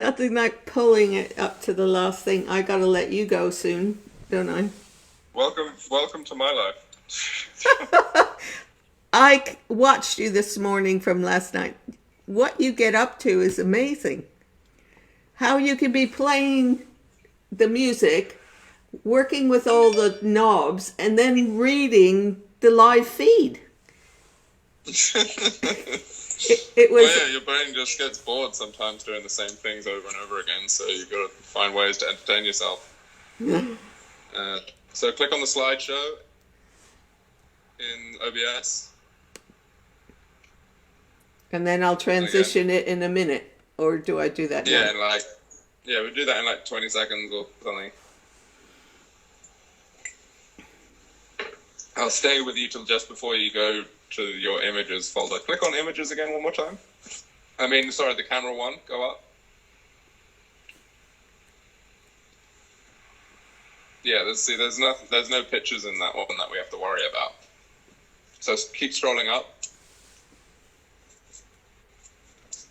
Nothing like pulling it up to the last thing. I gotta let you go soon, don't I? Welcome to my life. Watched you this morning from last night. What you get up to is amazing. How you can be playing the music, working with all the knobs, and then reading the live feed. It Well, was yeah, your brain just gets bored sometimes doing the same things over and over again, so you've got to find ways to entertain yourself. So click on the slideshow in OBS. And then I'll transition it in a minute. Or do I do that Yeah, now? we'll do that in like 20 seconds or something. I'll stay with you till just before you go to your images folder. Click on images again one more time. Sorry, the camera one, go up. Yeah, there's no pictures in that one that we have to worry about. So keep scrolling up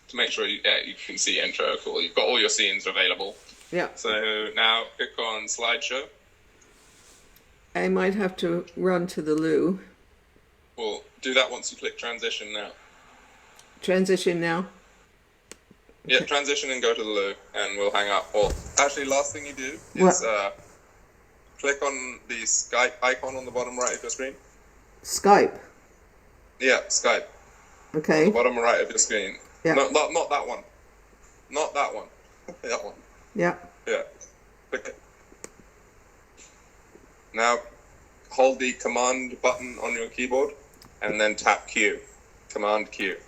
to make sure you can see intro. Cool, you've got all your scenes available. Yeah. So now click on slideshow. I might have to run to the loo. Well, do that once you click transition now. Transition now? Yeah, transition and go to the loo, and we'll hang up. Well, actually, last thing you do is click on the Skype icon on the bottom right of your screen. Skype? Yeah, Skype. Okay. On the bottom right of your screen. Yeah. No, not that one. Not that one. That one. Yeah. Yeah. Click it. Now, hold the command button on your keyboard, and then tap Q. Command Q.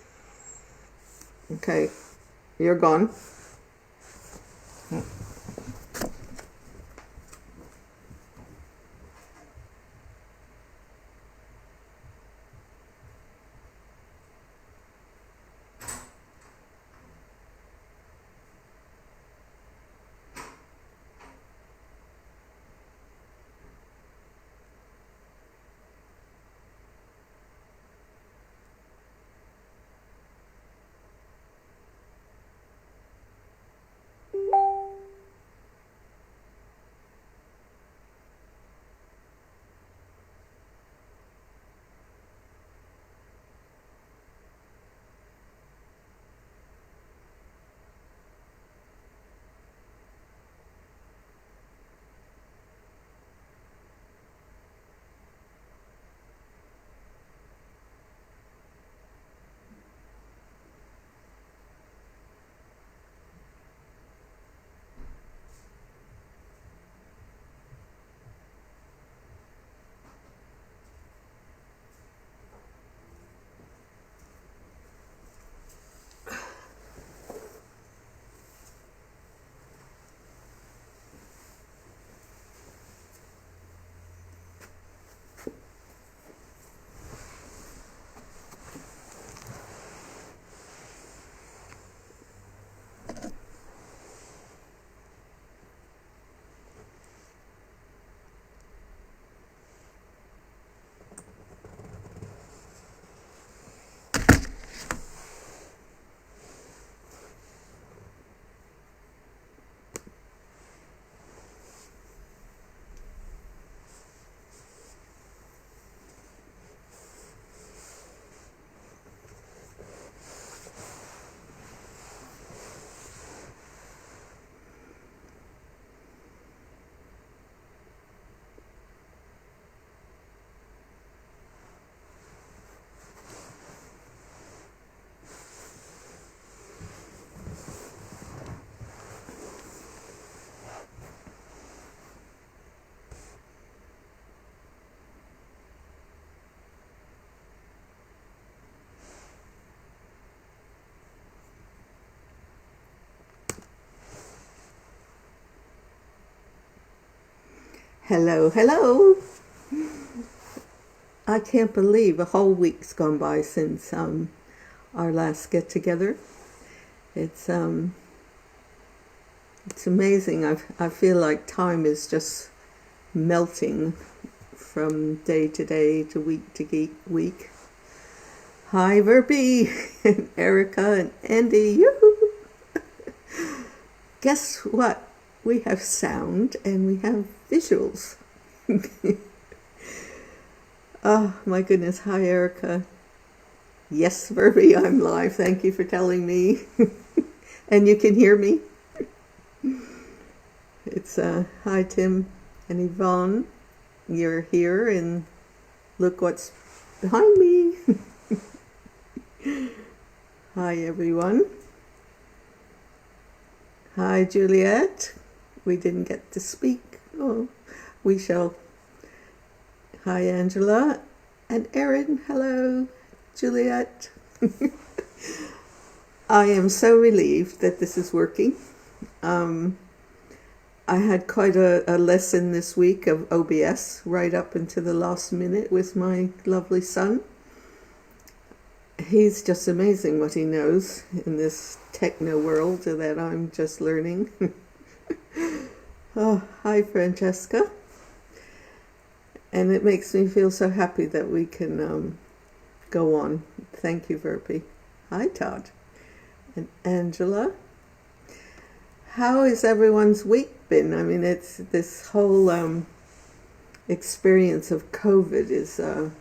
Okay. You're gone. Hello, hello. I can't believe a whole week's gone by since our last get together. It's amazing. I feel like time is just melting from day to day to week. Hi, Verby, and Erica, and Andy. Yoo-hoo. guess what? We have sound and we have visuals. Oh, my goodness. Hi, Erica. Yes, Verby, I'm live. Thank you for telling me. And you can hear me? It's, hi, Tim and Yvonne. You're here, and look what's behind me. Hi, everyone. Hi, Juliet. We didn't get to speak. Oh, we shall. Hi, Angela. And Erin. Hello, Juliet. I am so relieved that this is working. I had quite a lesson this week of OBS right up into the last minute with my lovely son. He's just amazing what he knows in this techno world that I'm just learning. Oh, hi, Francesca. And it makes me feel so happy that we can go on. Thank you, Verby. Hi, Todd. And Angela. How has everyone's week been? I mean, it's this whole experience of COVID is an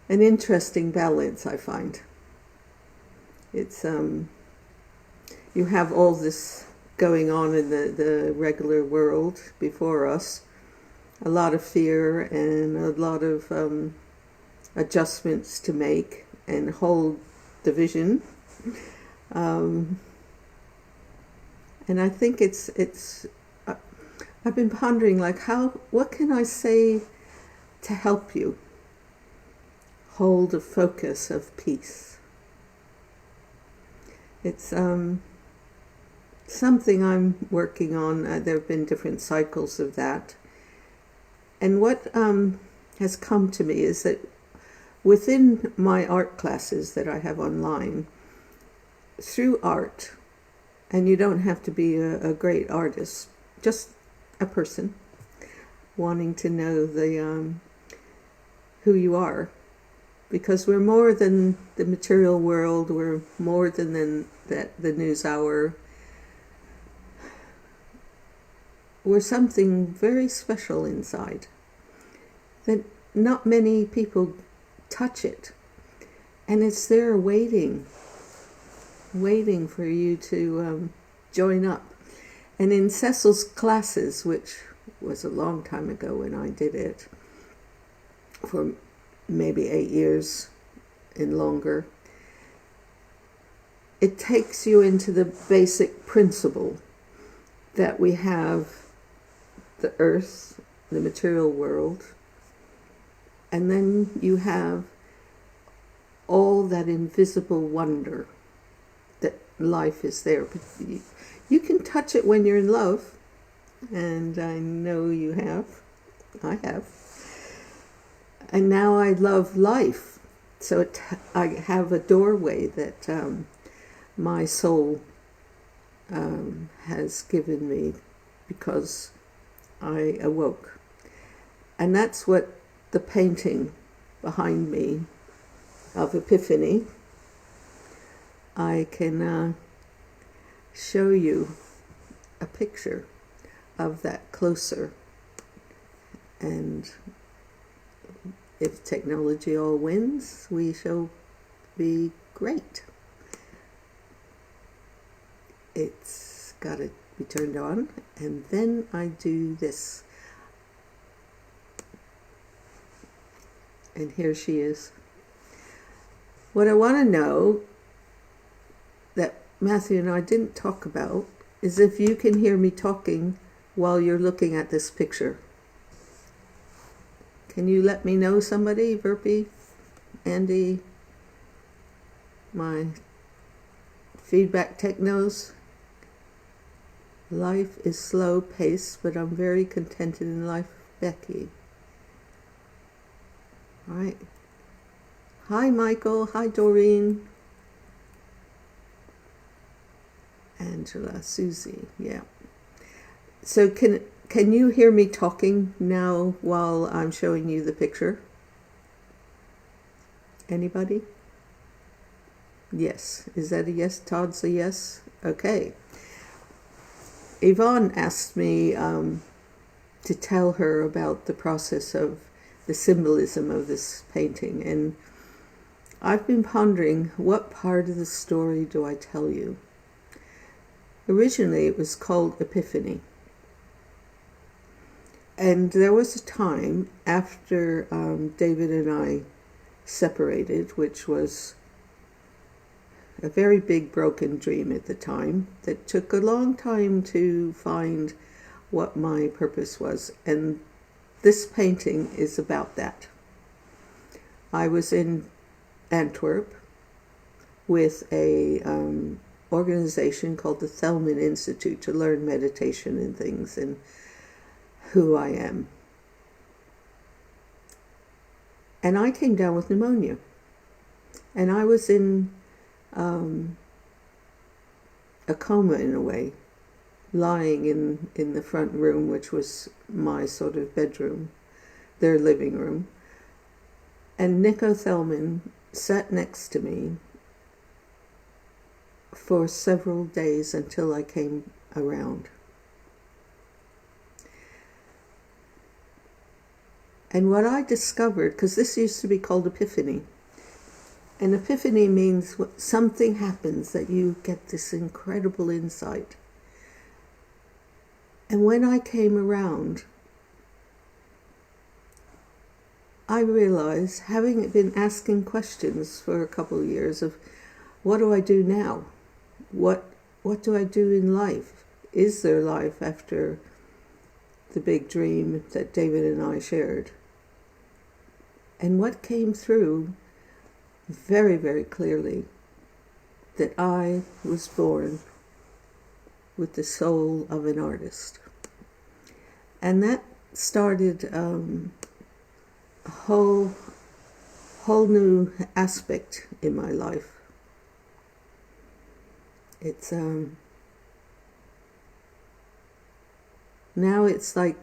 interesting balance, I find. It's you have all this going on in the regular world before us, a lot of fear and a lot of adjustments to make and hold division. And I think it's I've been pondering, like, what can I say to help you hold a focus of peace? It's something I'm working on. There have been different cycles of that. And what has come to me is that within my art classes that I have online, through art, and you don't have to be a great artist, just a person wanting to know who you are, because we're more than the material world. We're more than the news hour. We're something very special inside that not many people touch it, and it's there waiting for you to join up. And in Cecil's classes, which was a long time ago when I did it, for maybe 8 years and longer, it takes you into the basic principle that we have the earth, the material world, and then you have all that invisible wonder that life is there. But you can touch it when you're in love, and I know you have. I have. And now I love life. So I have a doorway that my soul has given me because I awoke. And that's what the painting behind me of Epiphany, I can show you a picture of that closer. And if technology all wins, we shall be great. It's got to be turned on, and then I do this. And here she is. What I want to know that Matthew and I didn't talk about is if you can hear me talking while you're looking at this picture. Can you let me know, somebody? Verby, Andy, my feedback technos. Life is slow paced, but I'm very contented in life, Becky. All right. Hi, Michael. Hi, Doreen. Angela, Susie. Yeah. So can you hear me talking now while I'm showing you the picture? Anybody? Yes. Is that a yes? Todd's a yes? Okay. Yvonne asked me to tell her about the process of the symbolism of this painting, and I've been pondering, what part of the story do I tell you? Originally it was called Epiphany, and there was a time after David and I separated, which was a very big broken dream at the time that took a long time to find what my purpose was, and this painting is about that. I was in Antwerp with a organization called the Thelman Institute to learn meditation and things and who I am. And I came down with pneumonia, and I was in a coma in a way, lying in the front room, which was my sort of bedroom, their living room. And Nico Thelman sat next to me for several days until I came around. And what I discovered, because this used to be called Epiphany, and Epiphany means something happens that you get this incredible insight. And when I came around, I realized, having been asking questions for a couple of years of, what do I do now? What do I do in life? Is there life after the big dream that David and I shared? And what came through very, very clearly, that I was born with the soul of an artist. And that started a whole new aspect in my life. It's now it's like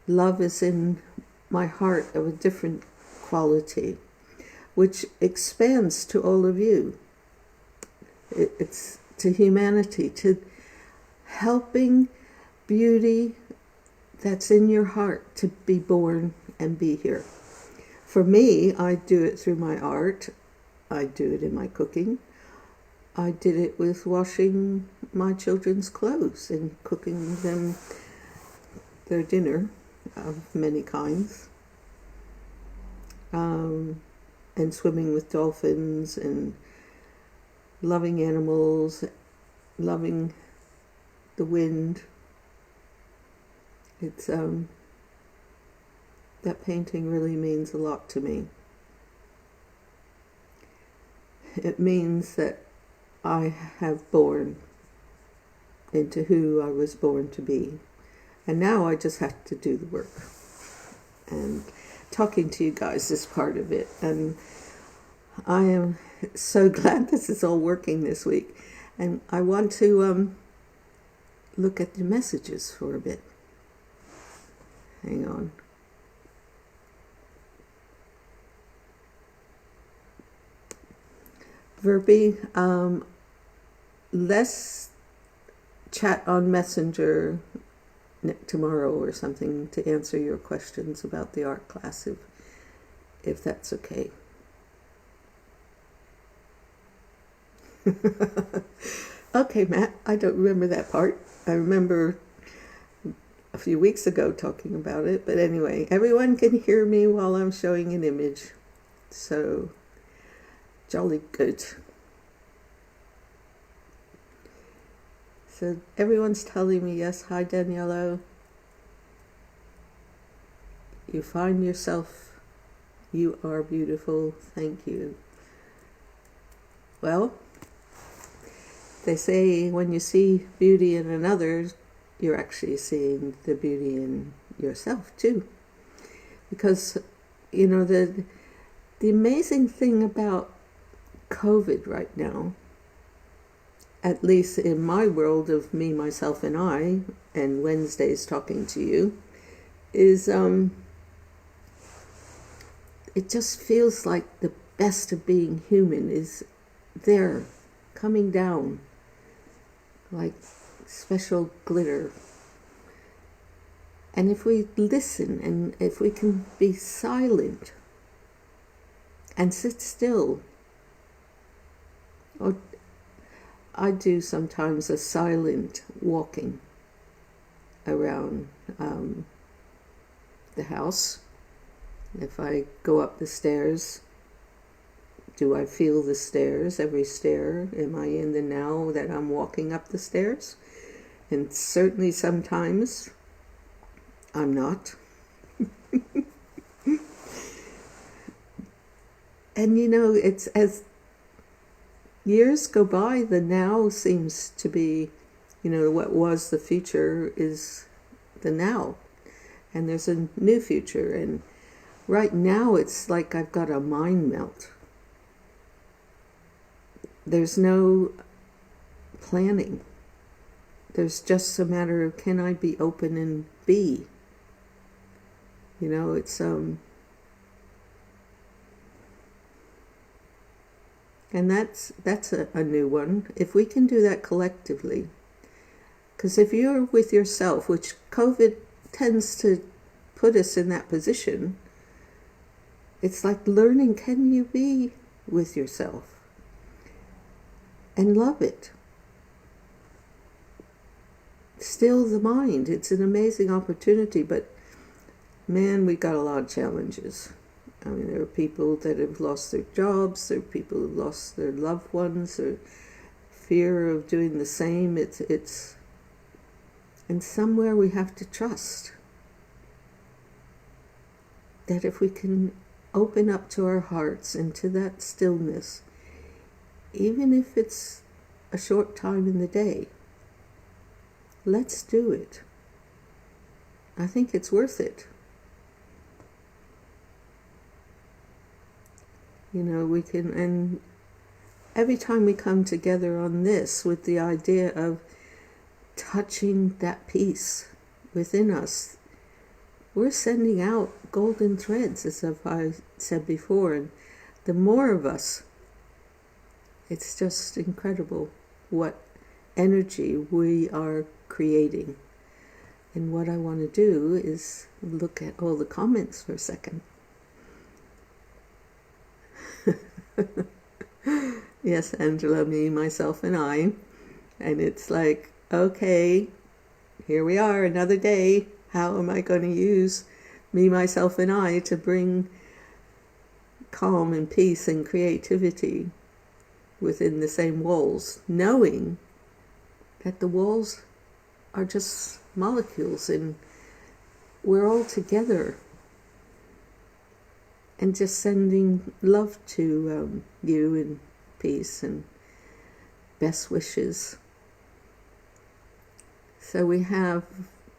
love is in my heart of a different quality, which expands to all of you. It's to humanity, to helping beauty that's in your heart to be born and be here. For me, I do it through my art. I do it in my cooking. I did it with washing my children's clothes and cooking them their dinner of many kinds. And swimming with dolphins and loving animals, loving the wind. It's that painting really means a lot to me. It means that I have born into who I was born to be. And now I just have to do the work. And talking to you guys is part of it. And I am so glad this is all working this week. And I want to look at the messages for a bit. Hang on. Verbi, let's chat on Messenger tomorrow or something to answer your questions about the art class, if that's okay. Okay, Matt, I don't remember that part. I remember a few weeks ago talking about it, but anyway, everyone can hear me while I'm showing an image, so jolly good. So everyone's telling me yes. Hi, Daniello. You find yourself, you are beautiful. Thank you. Well, they say when you see beauty in another, you're actually seeing the beauty in yourself too. Because, you know, the amazing thing about COVID right now, at least in my world of me, myself, and I, and Wednesdays talking to you, is it just feels like the best of being human is there, coming down, like special glitter. And if we listen and if we can be silent and sit still, or I do sometimes a silent walking around the house. If I go up the stairs, do I feel the stairs, every stair? Am I in the now that I'm walking up the stairs? And certainly sometimes I'm not. And it's as years go by, the now seems to be, what was the future is the now. And there's a new future. And right now it's like I've got a mind melt. There's no planning. There's just a matter of, can I be open and be? It's and that's a new one. If we can do that collectively, because if you're with yourself, which COVID tends to put us in that position, it's like learning, can you be with yourself and love it? Still the mind. It's an amazing opportunity, but man, we got a lot of challenges. I mean, there are people that have lost their jobs, there are people who've lost their loved ones, or fear of doing the same. It's and somewhere we have to trust that if we can open up to our hearts and to that stillness, even if it's a short time in the day, let's do it. I think it's worth it. We can, and every time we come together on this with the idea of touching that peace within us, we're sending out golden threads, as I said before, and the more of us, it's just incredible what energy we are creating. And what I want to do is look at all the comments for a second. Yes, Angela, me, myself, and I. And it's like, okay, here we are, another day. How am I going to use me, myself, and I to bring calm and peace and creativity within the same walls, knowing that the walls are just molecules and we're all together, and just sending love to you and peace and best wishes. So we have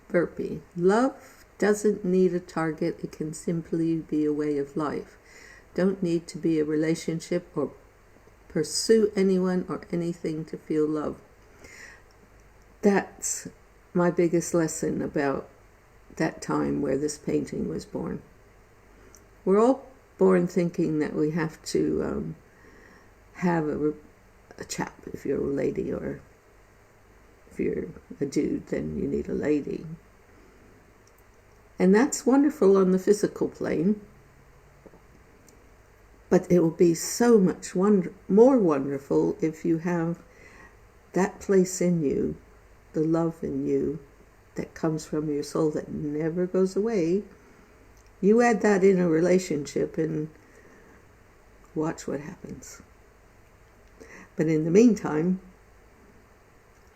Burpee. Love doesn't need a target. It can simply be a way of life. Don't need to be a relationship or pursue anyone or anything to feel love. That's my biggest lesson about that time where this painting was born. We're all born thinking that we have to have a chap if you're a lady, or if you're a dude, then you need a lady. And that's wonderful on the physical plane, but it will be so much more wonderful if you have that place in you, the love in you that comes from your soul that never goes away. You add that in a relationship and watch what happens. But in the meantime,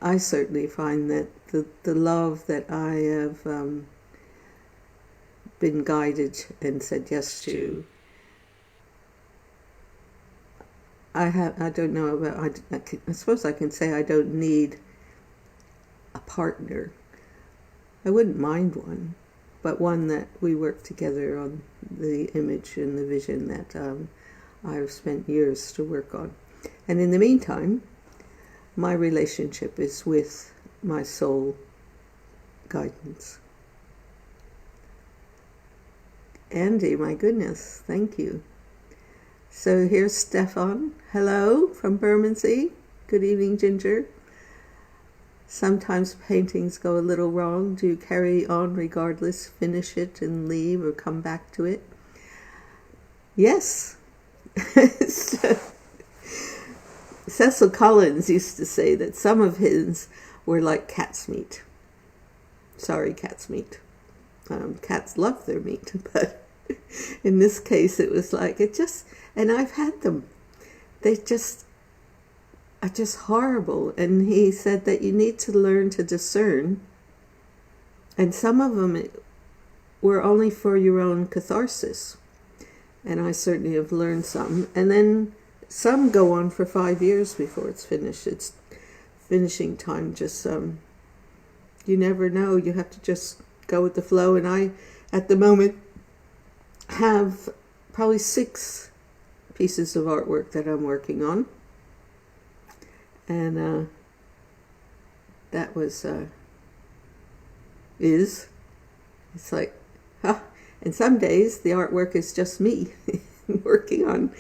I certainly find that the love that I have been guided and said yes to, I don't know about, I suppose I can say I don't need a partner. I wouldn't mind one, but one that we work together on the image and the vision that I've spent years to work on. And in the meantime, my relationship is with my soul guidance. Andy, my goodness, thank you. So here's Stefan. Hello from Bermondsey. Good evening, Ginger. Sometimes paintings go a little wrong. Do you carry on regardless, finish it and leave, or come back to it? Yes. Cecil Collins used to say that some of his were like cat's meat. Sorry, cat's meat. Cats love their meat, but in this case it was like, and I've had them. They are just horrible. And he said that you need to learn to discern. And some of them were only for your own catharsis. And I certainly have learned some. And then some go on for 5 years before it's finished. It's finishing time. Just, you never know. You have to just go with the flow. And I, at the moment, have probably 6 pieces of artwork that I'm working on. And that was, it's like, huh. And some days the artwork is just me working on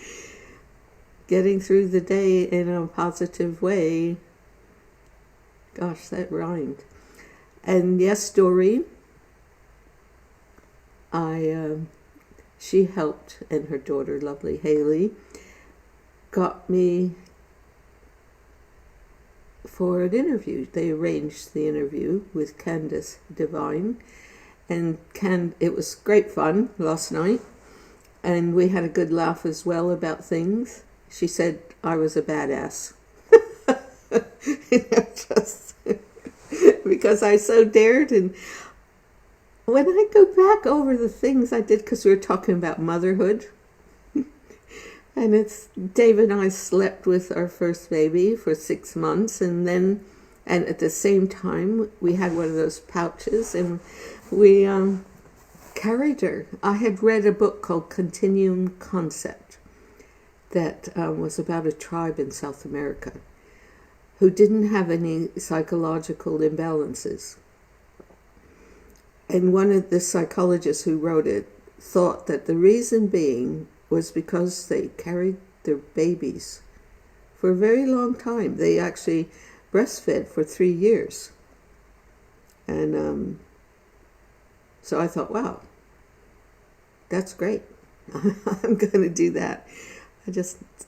getting through the day in a positive way. Gosh, that rhymed. And yes, Doreen, she helped, and her daughter, lovely Haley, got me for an interview. They arranged the interview with Candace Devine, and it was great fun last night, and we had a good laugh as well about things. She said I was a badass. Just because I so dared. And when I go back over the things I did, because we were talking about motherhood, and David and I slept with our first baby for 6 months, and at the same time we had one of those pouches, and we carried her. I had read a book called Continuum Concept that was about a tribe in South America who didn't have any psychological imbalances. And one of the psychologists who wrote it thought that the reason being was because they carried their babies for a very long time. They actually breastfed for 3 years. And so I thought, wow, that's great. I'm going to do that.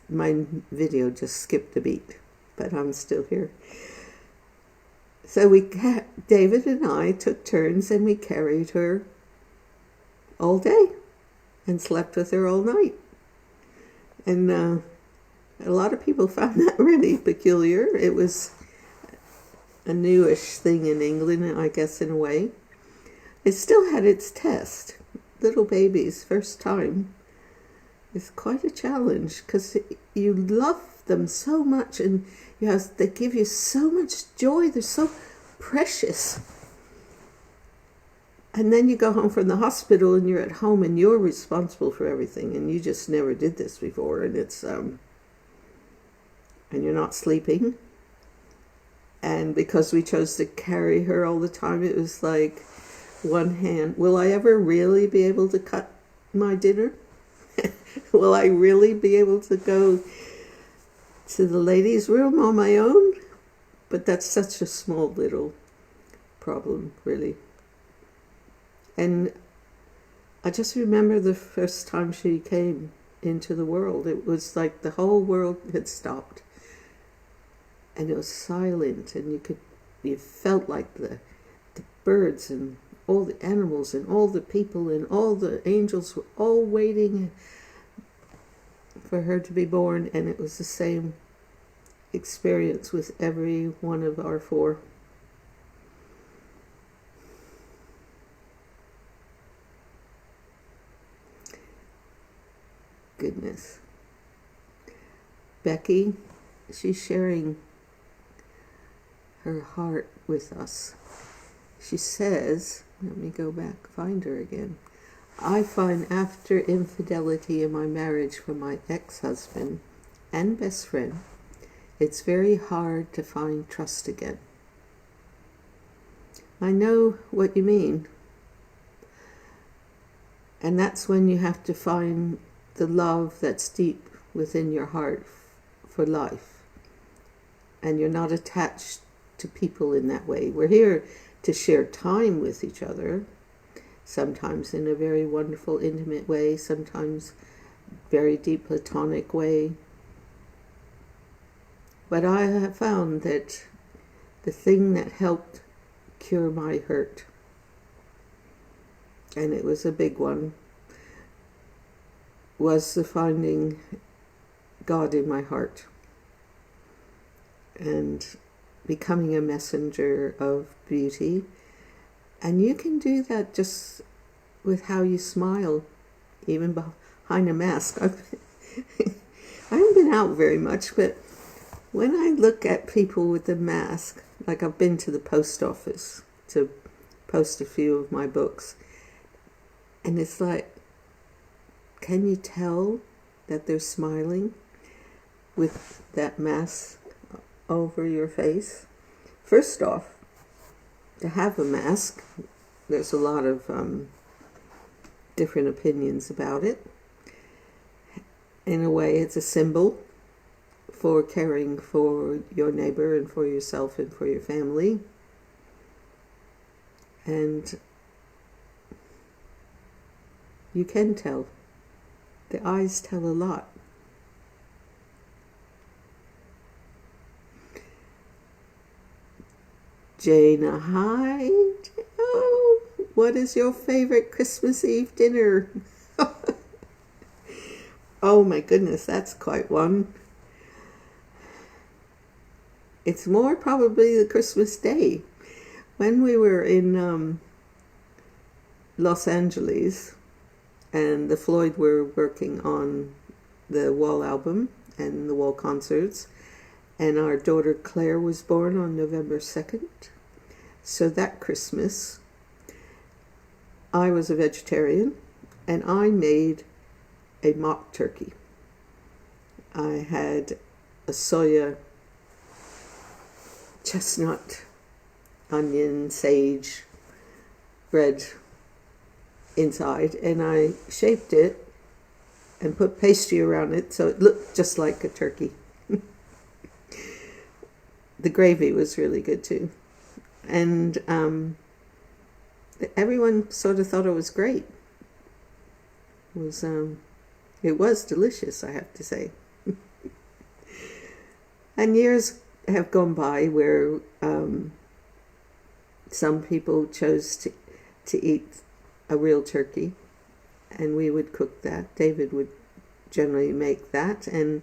My video just skipped a beat, but I'm still here. So David and I took turns, and we carried her all day and slept with her all night. And a lot of people found that really peculiar. It was a newish thing in England, I guess, in a way. It still had its test. Little babies, first time, is quite a challenge, because you love them so much, and they give you so much joy. They're so precious. And then you go home from the hospital, and you're at home, and you're responsible for everything, and you just never did this before, and it's and you're not sleeping. And because we chose to carry her all the time, it was like one hand. Will I ever really be able to cut my dinner? Will I really be able to go to the ladies' room on my own? But that's such a small little problem, really. And I just remember the first time she came into the world. It was like the whole world had stopped. And it was silent, and you felt like the birds and all the animals and all the people and all the angels were all waiting for her to be born. And it was the same experience with every one of our 4. Goodness. Becky, she's sharing her heart with us. She says, let me go back, find her again. I find after infidelity in my marriage from my ex-husband and best friend, it's very hard to find trust again. I know what you mean. And that's when you have to find the love that's deep within your heart for life. And you're not attached to people in that way. We're here to share time with each other, sometimes in a very wonderful, intimate way, sometimes very deep, platonic way. But I have found that the thing that helped cure my hurt, and it was a big one, was the finding God in my heart and becoming a messenger of beauty. And you can do that just with how you smile, even behind a mask. I haven't been out very much, but when I look at people with a mask, like I've been to the post office to post a few of my books, and it's like, can you tell that they're smiling with that mask over your face? First off, to have a mask, there's a lot of different opinions about it. In a way, it's a symbol for caring for your neighbor and for yourself and for your family. And you can tell. The eyes tell a lot. Jana, hi. Oh, what is your favorite Christmas Eve dinner? Oh my goodness, that's quite one. It's more probably the Christmas Day. When we were in Los Angeles, and the Floyd were working on the Wall album and the Wall concerts, and our daughter Claire was born on November 2nd. So that Christmas, I was a vegetarian, and I made a mock turkey. I had a soya, chestnut, onion, sage, bread inside, and I shaped it and put pastry around it so it looked just like a turkey. The gravy was really good too, and everyone sort of thought it was great. It was delicious, I have to say. And years have gone by where some people chose to eat a real turkey, and we would cook that. David would generally make that, and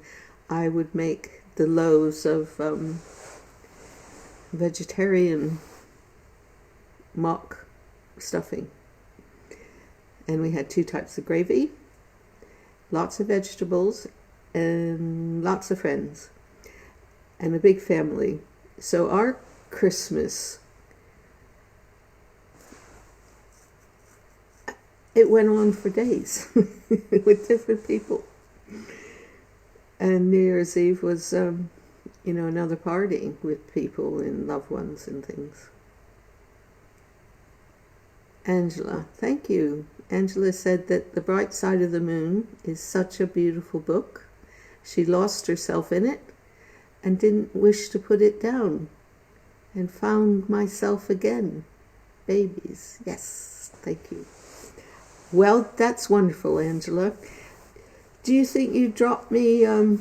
I would make the loaves of vegetarian mock stuffing. And we had 2 types of gravy, lots of vegetables, and lots of friends, and a big family. So our Christmas, it went on for days with different people. And New Year's Eve was, another party with people and loved ones and things. Angela, thank you. Angela said that The Bright Side of the Moon is such a beautiful book. She lost herself in it and didn't wish to put it down, and found myself again. Babies. Yes, thank you. Well, that's wonderful, Angela. Do you think you'd drop me a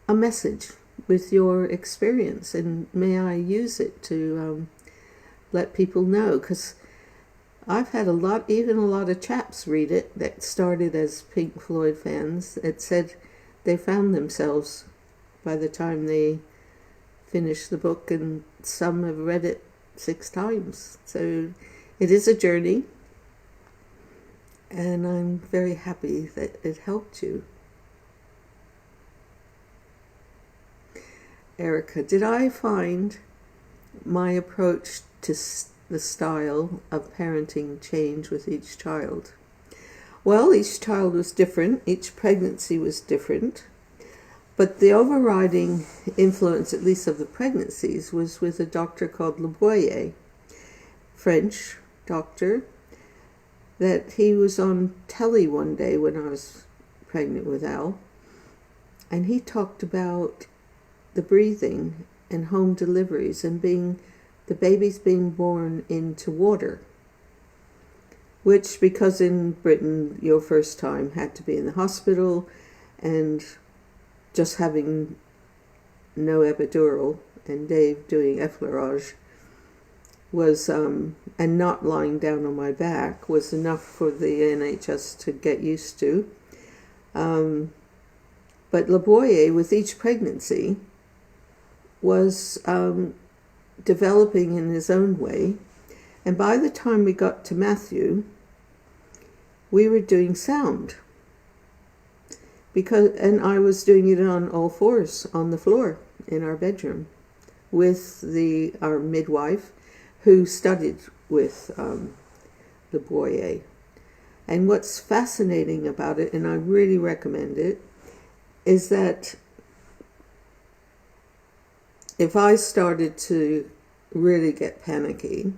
message with your experience, and may I use it to let people know? Because I've had a lot of chaps read it that started as Pink Floyd fans that said they found themselves by the time they finished the book, and some have read it 6 times. So it is a journey, and I'm very happy that it helped you. Erica, did I find my approach to the style of parenting change with each child? Well, each child was different. Each pregnancy was different. But the overriding influence, at least of the pregnancies, was with a doctor called Le Boyer, French doctor, that he was on telly one day when I was pregnant with Al, and he talked about the breathing and home deliveries and the babies being born into water, which, because in Britain your first time had to be in the hospital, and just having no epidural and Dave doing effleurage was, and not lying down on my back, was enough for the NHS to get used to. But Laboyer, with each pregnancy, was developing in his own way. And by the time we got to Matthew, we were doing sound. And I was doing it on all fours on the floor in our bedroom with our midwife, who studied with Laboyer. And what's fascinating about it, and I really recommend it, is that if I started to really get panicky,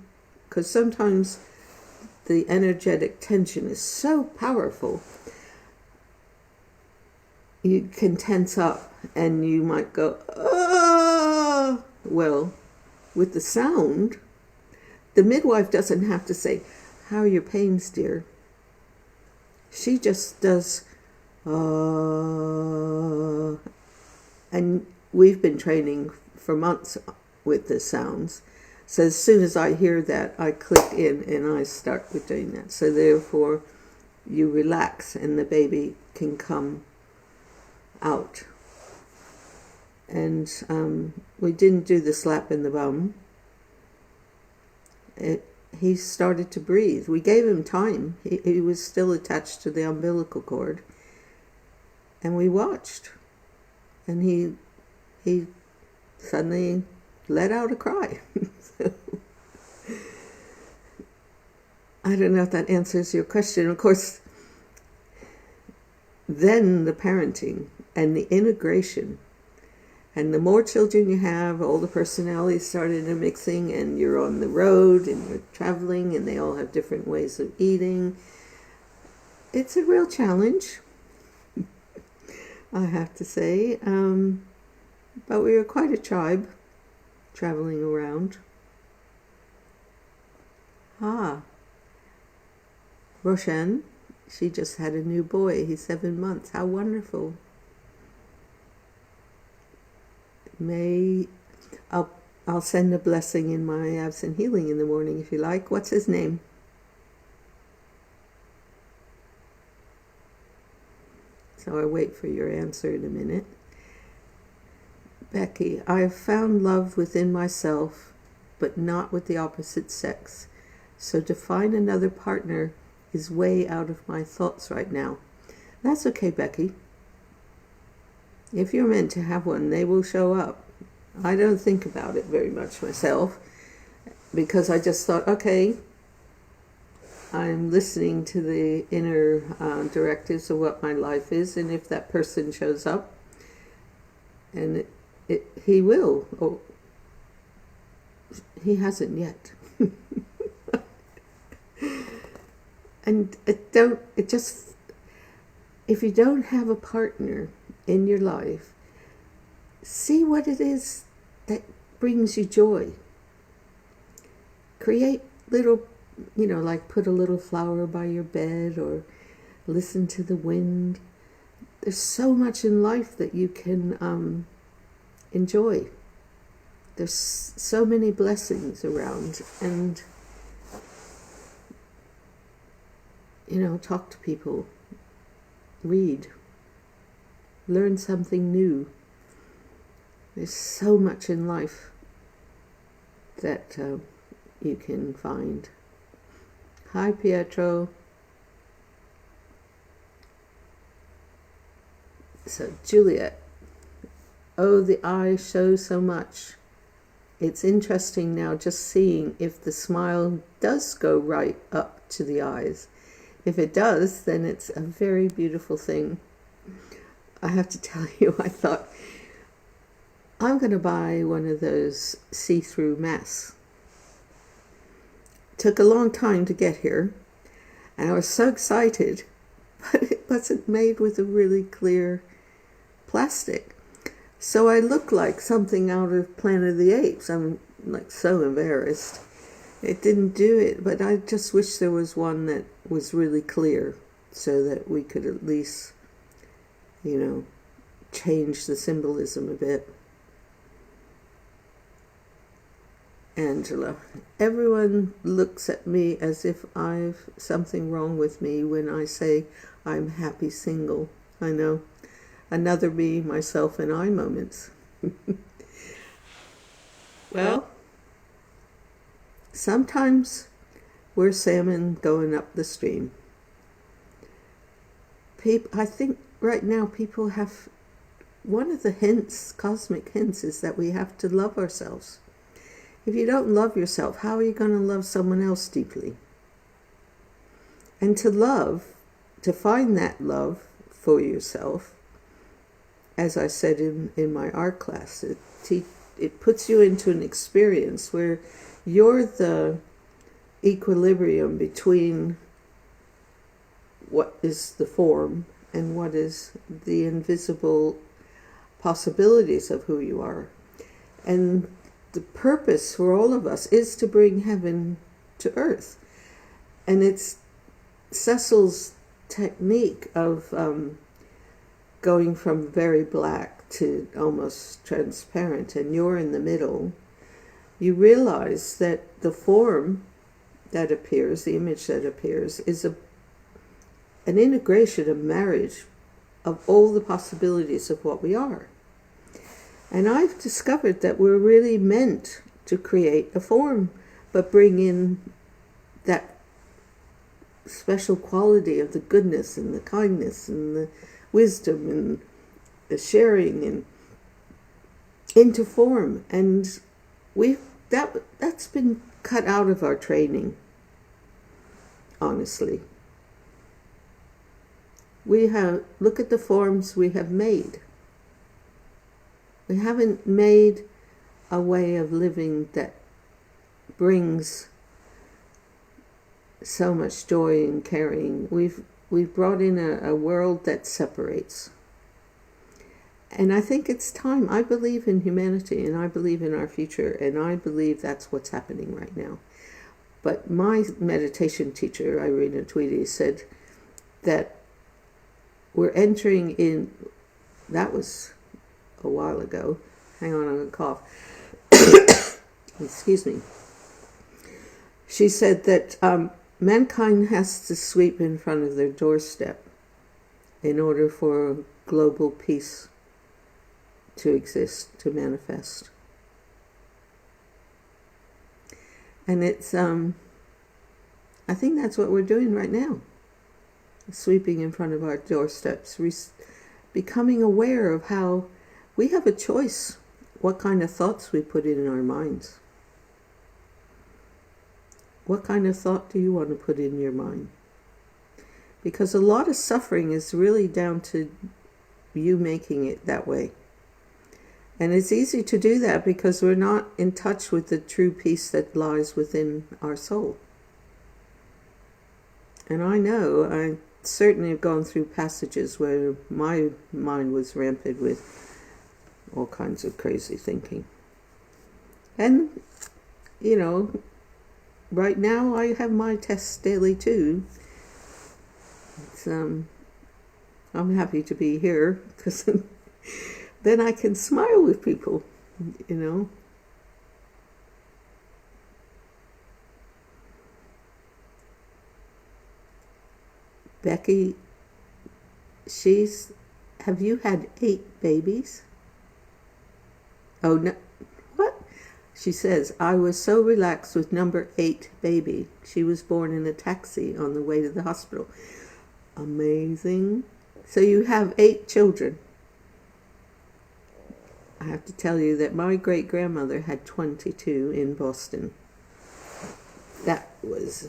because sometimes the energetic tension is so powerful, you can tense up and you might go, oh! Well, with the sound, the midwife doesn't have to say, how are your pains, dear? She just does, and we've been training for months with the sounds. So as soon as I hear that, I click in and I start with doing that. So therefore, you relax and the baby can come out. And we didn't do the slap in the bum. He started to breathe. We gave him time. He was still attached to the umbilical cord. And we watched. And he suddenly let out a cry. I don't know if that answers your question. Of course, then the parenting and the integration. And the more children you have, all the personalities start intermixing, and you're on the road and you're traveling and they all have different ways of eating. It's a real challenge, I have to say. But we were quite a tribe traveling around. Roshan, she just had a new boy. He's 7 months. How wonderful. I'll send a blessing in my absent healing in the morning if you like. What's his name? So I wait for your answer in a minute. Becky, I have found love within myself, but not with the opposite sex. So to find another partner is way out of my thoughts right now. That's okay, Becky. If you're meant to have one, they will show up. I don't think about it very much myself, because I just thought, okay, I'm listening to the inner directives of what my life is, and if that person shows up, and he will, or he hasn't yet. And if you don't have a partner in your life, see what it is that brings you joy. Create little, like put a little flower by your bed or listen to the wind. There's so much in life that you can enjoy. There's so many blessings around, and talk to people, read, learn something new. There's so much in life that you can find. Hi, Pietro. So, Juliet. Oh, the eyes show so much. It's interesting now just seeing if the smile does go right up to the eyes. If it does, then it's a very beautiful thing. I have to tell you, I thought, I'm going to buy one of those see-through masks. Took a long time to get here, and I was so excited, but it wasn't made with a really clear plastic. So I look like something out of Planet of the Apes. I'm like so embarrassed. It didn't do it, but I just wish there was one that was really clear so that we could at least, change the symbolism a bit. Angela, everyone looks at me as if I've something wrong with me when I say I'm happy single. I know. Another me, myself, and I moments. Well, sometimes we're salmon going up the stream. I think right now people have, one of the hints, cosmic hints, is that we have to love ourselves. If you don't love yourself, how are you going to love someone else deeply? And to find that love for yourself, as I said in my art class, it puts you into an experience where you're the equilibrium between what is the form and what is the invisible possibilities of who you are. And the purpose for all of us is to bring heaven to earth. And it's Cecil's technique of going from very black to almost transparent, and you're in the middle. You realize that the form that appears, the image that appears, is an integration, a marriage of all the possibilities of what we are. And I've discovered that we're really meant to create a form, but bring in that special quality of the goodness and the kindness and the wisdom and the sharing and into form. And that's been cut out of our training, honestly. Look at the forms we have made. We haven't made a way of living that brings so much joy and caring. We've brought in a world that separates. And I think it's time. I believe in humanity, and I believe in our future, and I believe that's what's happening right now. But my meditation teacher, Irina Tweedy, said that we're entering in, that was a while ago. Hang on, I'm going to cough. Excuse me. She said that mankind has to sweep in front of their doorstep in order for global peace to exist, to manifest. And it's, I think that's what we're doing right now. Sweeping in front of our doorsteps, becoming aware of how we have a choice what kind of thoughts we put in our minds. What kind of thought do you want to put in your mind? Because a lot of suffering is really down to you making it that way. And it's easy to do that because we're not in touch with the true peace that lies within our soul. And I know, I certainly have gone through passages where my mind was rampant with all kinds of crazy thinking. And, right now I have my tests daily too. It's, I'm happy to be here because then I can smile with people, Becky, have you had 8 babies? Oh, no. What? She says, I was so relaxed with number 8 baby. She was born in a taxi on the way to the hospital. Amazing. So you have 8 children. I have to tell you that my great-grandmother had 22 in Boston. That was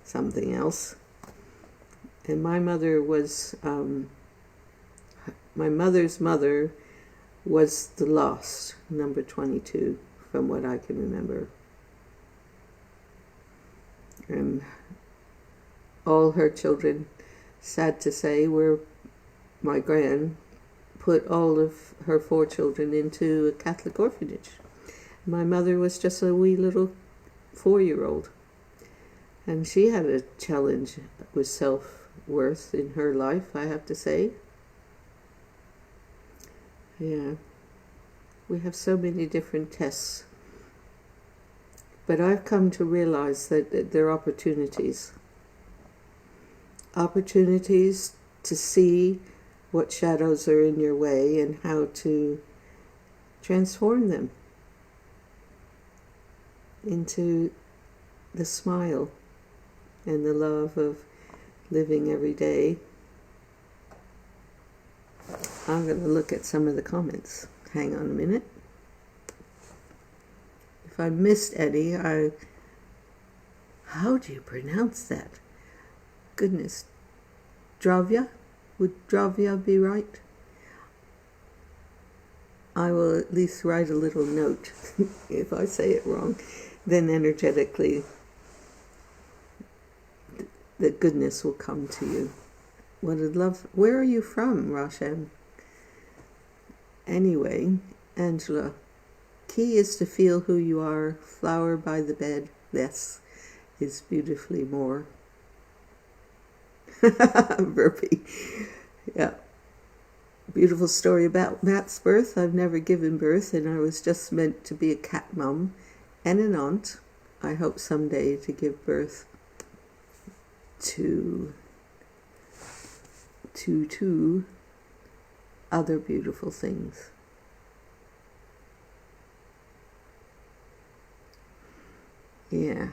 something else. And my mother was, my mother's mother was the lost, number 22, from what I can remember. And all her children, sad to say, were my put all of her 4 children into a Catholic orphanage. My mother was just a wee little 4-year-old. And she had a challenge with self-worth in her life, I have to say. Yeah. We have so many different tests. But I've come to realize that there are opportunities. Opportunities to see what shadows are in your way and how to transform them into the smile and the love of living every day. I'm going to look at some of the comments. Hang on a minute. If I missed any, how do you pronounce that? Goodness. Dravya? Would Dravya be right? I will at least write a little note if I say it wrong. Then energetically, the goodness will come to you. What a love. Where are you from, Roshan? Anyway, Angela, key is to feel who you are. Flower by the bed, less is beautifully more. Burpee. Yeah. Beautiful story about Matt's birth. I've never given birth, and I was just meant to be a cat mum and an aunt. I hope someday to give birth to other beautiful things. Yeah.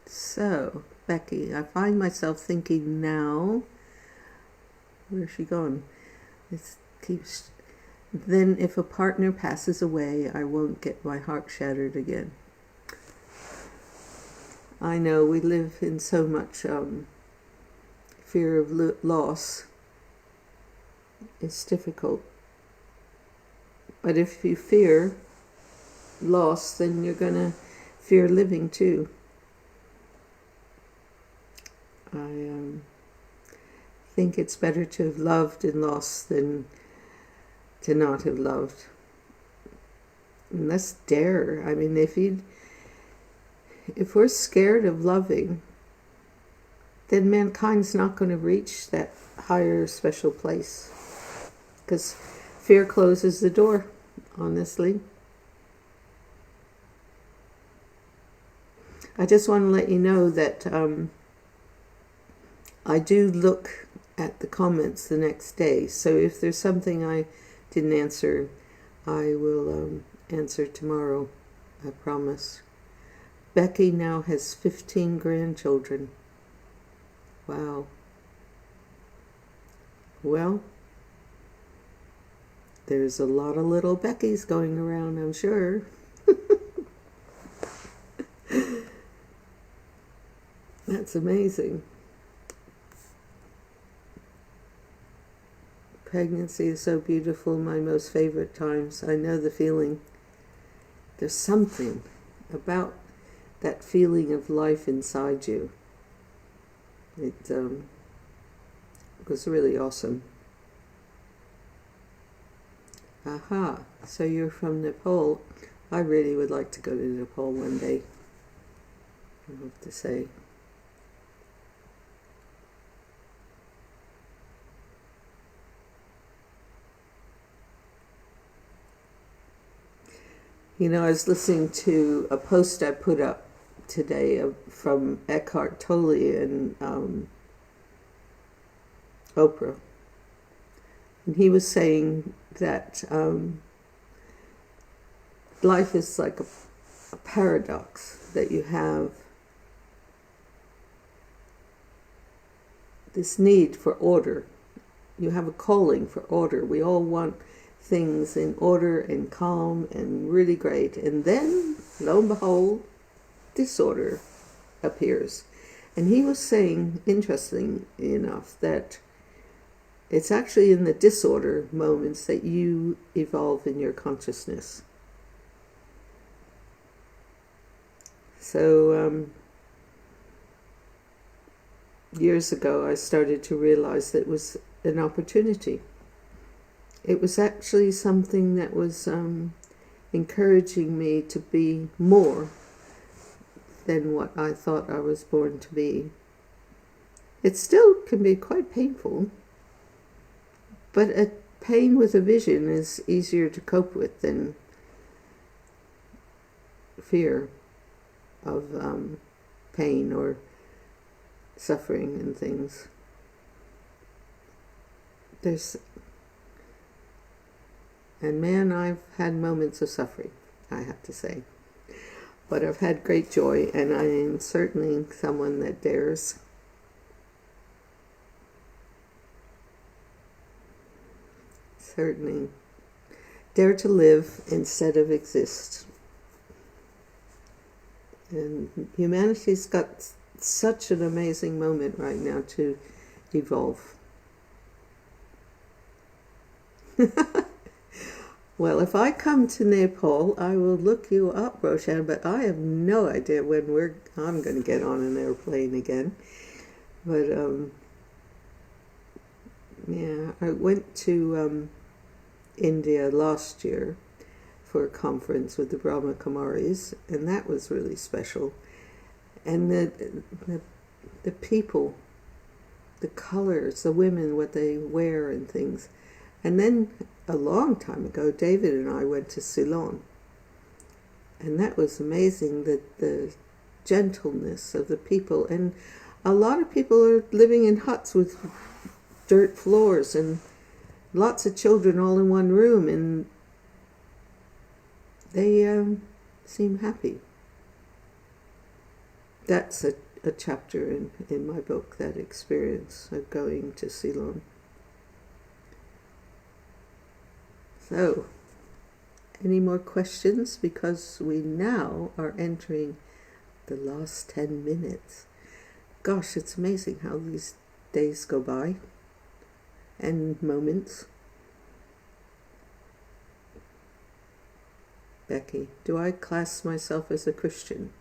So, Becky, I find myself thinking now, where's she gone? It keeps. Then if a partner passes away, I won't get my heart shattered again. I know we live in so much fear of loss. It's difficult. But if you fear loss, then you're going to fear living too. I think it's better to have loved and lost than to not have loved. And let's dare. I mean, if we're scared of loving, then mankind's not going to reach that higher special place. Because fear closes the door, honestly. I just want to let you know that I do look at the comments the next day. So if there's something I didn't answer, I will answer tomorrow. I promise. Becky now has 15 grandchildren. Wow. Well, there's a lot of little Beckys going around, I'm sure. That's amazing. Pregnancy is so beautiful, my most favorite times. I know the feeling. There's something about that feeling of life inside you. It was really awesome. Aha, so you're from Nepal. I really would like to go to Nepal one day, I have to say. You know, I was listening to a post I put up today from Eckhart Tolle and Oprah. And he was saying that life is like a paradox, that you have this need for order. You have a calling for order. We all want things in order and calm and really great. And then, lo and behold, disorder appears. And he was saying, interesting enough, that it's actually in the disorder moments that you evolve in your consciousness. So, years ago, I started to realize that it was an opportunity it was actually something that was encouraging me to be more than what I thought I was born to be. It still can be quite painful, but a pain with a vision is easier to cope with than fear of pain or suffering and things. And man, I've had moments of suffering, I have to say. But I've had great joy, and I am certainly someone that dares. Certainly dare to live instead of exist. And humanity's got such an amazing moment right now to evolve. Well, if I come to Nepal, I will look you up, Roshan, but I have no idea when I'm going to get on an airplane again. But, yeah, I went to India last year for a conference with the Brahma Kumaris, and that was really special. And the people, the colors, the women, what they wear and things. And then a long time ago, David and I went to Ceylon. And that was amazing, the gentleness of the people. And a lot of people are living in huts with dirt floors and lots of children all in one room. And they seem happy. That's a chapter in my book, that experience of going to Ceylon. So, any more questions? Because we now are entering the last 10 minutes. Gosh, it's amazing how these days go by and moments. Becky, do I class myself as a Christian?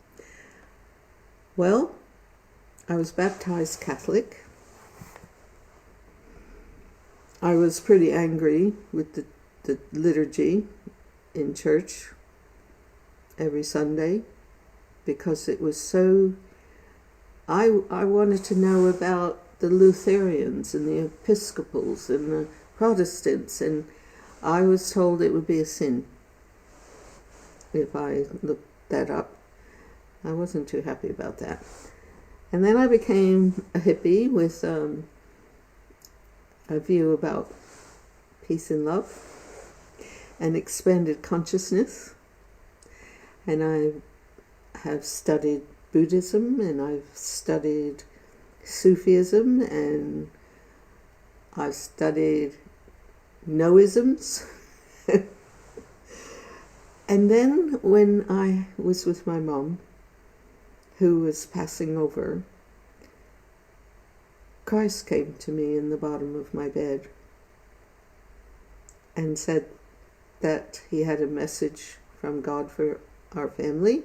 Well, I was baptized Catholic. I was pretty angry with the liturgy in church every Sunday because it was so... I wanted to know about the Lutherans and the Episcopals and the Protestants, and I was told it would be a sin if I looked that up. I wasn't too happy about that. And then I became a hippie with a view about peace and love and expanded consciousness. And I have studied Buddhism, and I've studied Sufism, and I've studied Noisms. And then when I was with my mom, who was passing over, Christ came to me in the bottom of my bed and said that he had a message from God for our family,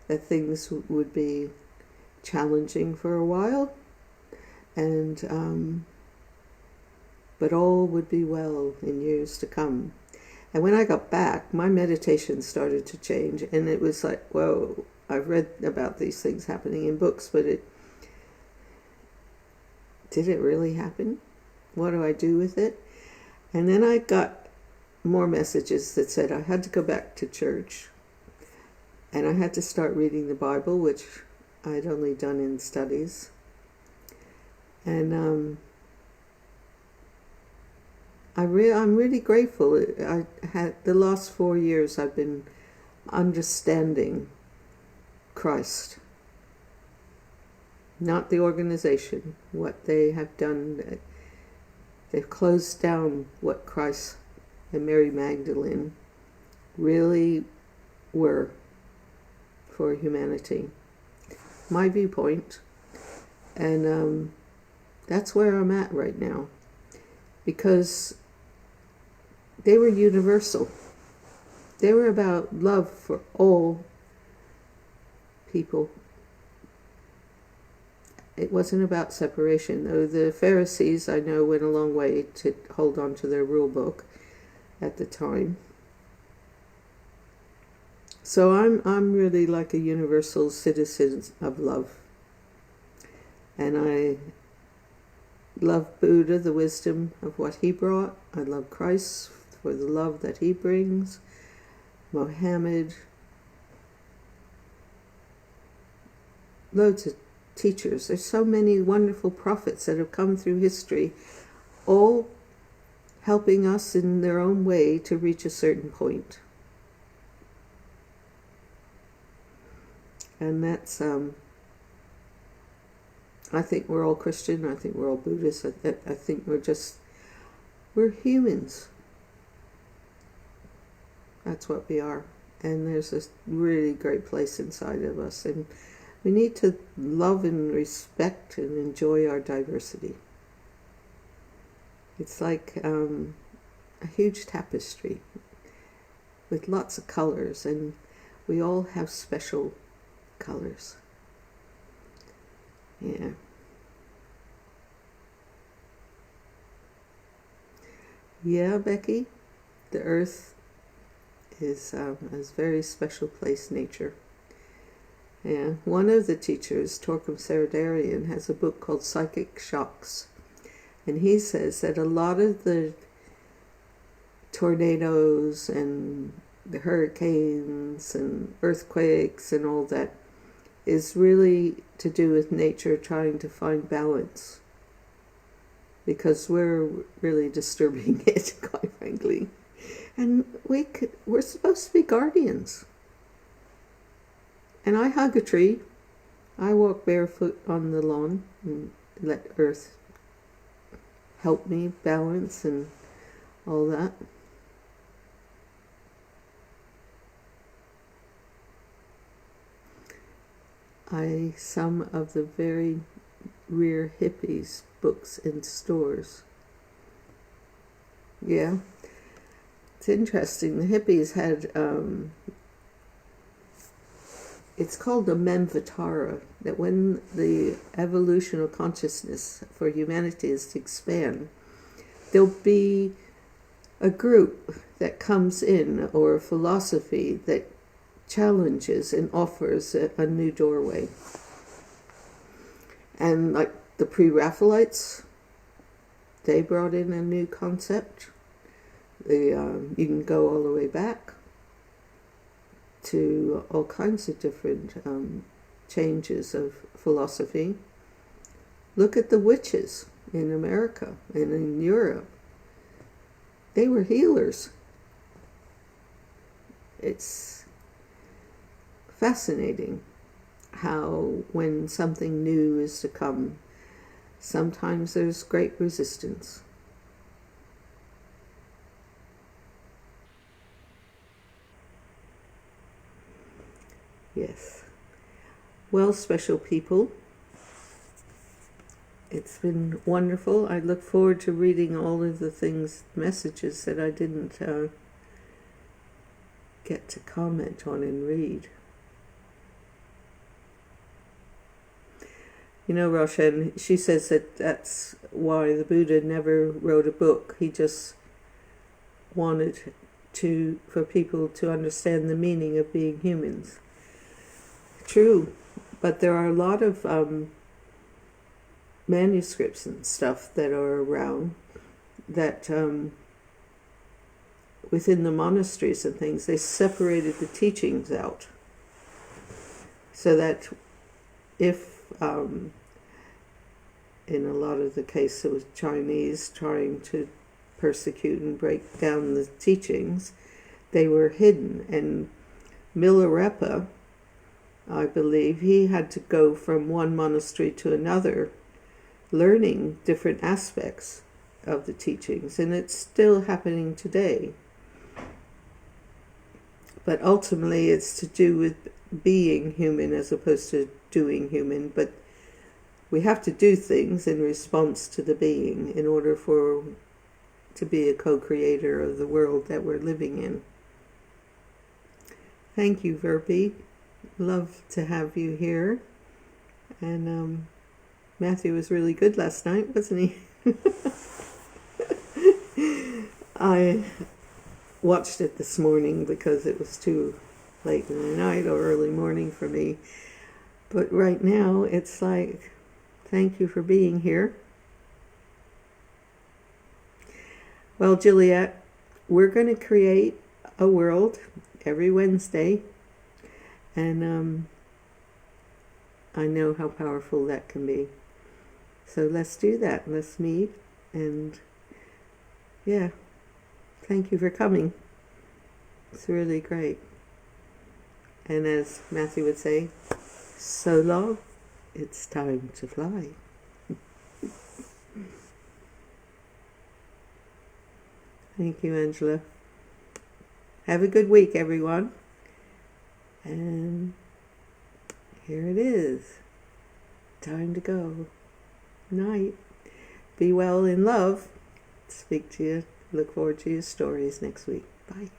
that things would be challenging for a while, and but all would be well in years to come. And when I got back, my meditation started to change, and it was like, whoa, I've read about these things happening in books, but did it really happen? What do I do with it? And then I got more messages that said I had to go back to church, and I had to start reading the Bible, which I'd only done in studies. And I'm really grateful. I had the last 4 years I've been understanding Christ, not the organization, what they have done. They've closed down what Christ and Mary Magdalene really were for humanity. My viewpoint. And that's where I'm at right now. Because they were universal. They were about love for all people. It wasn't about separation, though the Pharisees, I know, went a long way to hold on to their rule book. at the time. So I'm really like a universal citizen of love. And I love Buddha, the wisdom of what he brought. I love Christ for the love that he brings. Mohammed. Loads of teachers. There's so many wonderful prophets that have come through history, all helping us in their own way to reach a certain point. And that's, I think we're all Christian, I think we're all Buddhist, I think we're humans. That's what we are. And there's this really great place inside of us. And we need to love and respect and enjoy our diversity. It's like a huge tapestry with lots of colors, and we all have special colors. Yeah. Yeah, Becky, the earth is a very special place, nature. Yeah, one of the teachers, Torquem Saradarian, has a book called Psychic Shocks. And he says that a lot of the tornadoes and the hurricanes and earthquakes and all that is really to do with nature trying to find balance. Because we're really disturbing it, quite frankly. And we're supposed to be guardians. And I hug a tree. I walk barefoot on the lawn and let earth help me balance and all that. Some of the very rare hippies books in stores. Yeah. It's interesting. The hippies had, it's called the Manvatara, that when the evolution of consciousness for humanity is to expand, there'll be a group that comes in, or a philosophy that challenges and offers a new doorway. And like the pre-Raphaelites, they brought in a new concept. You can go all the way back to all kinds of different changes of philosophy. Look at the witches in America and in Europe. They were healers. It's fascinating how when something new is to come, sometimes there's great resistance. Yes. Well, special people, it's been wonderful. I look forward to reading all of the messages that I didn't get to comment on and read. You know, Roshan, she says that that's why the Buddha never wrote a book. He just wanted for people to understand the meaning of being humans. True, but there are a lot of manuscripts and stuff that are around that within the monasteries and things, they separated the teachings out. So that if in a lot of the case it was Chinese trying to persecute and break down the teachings, they were hidden. And Milarepa, I believe, he had to go from one monastery to another, learning different aspects of the teachings, and it's still happening today. But ultimately it's to do with being human as opposed to doing human, but we have to do things in response to the being in order to be a co-creator of the world that we're living in. Thank you, Verbi. Love to have you here. And Matthew was really good last night, wasn't he? watched it this morning because it was too late in the night or early morning for me. But right now, it's like, thank you for being here. Well, Juliet, we're going to create a world every Wednesday. And I know how powerful that can be. So let's do that. Let's meet. And yeah, thank you for coming. It's really great. And as Matthew would say, so long, it's time to fly. Thank you, Angela. Have a good week, everyone. And here it is. Time to go. Night. Be well in love. Speak to you. Look forward to your stories next week. Bye.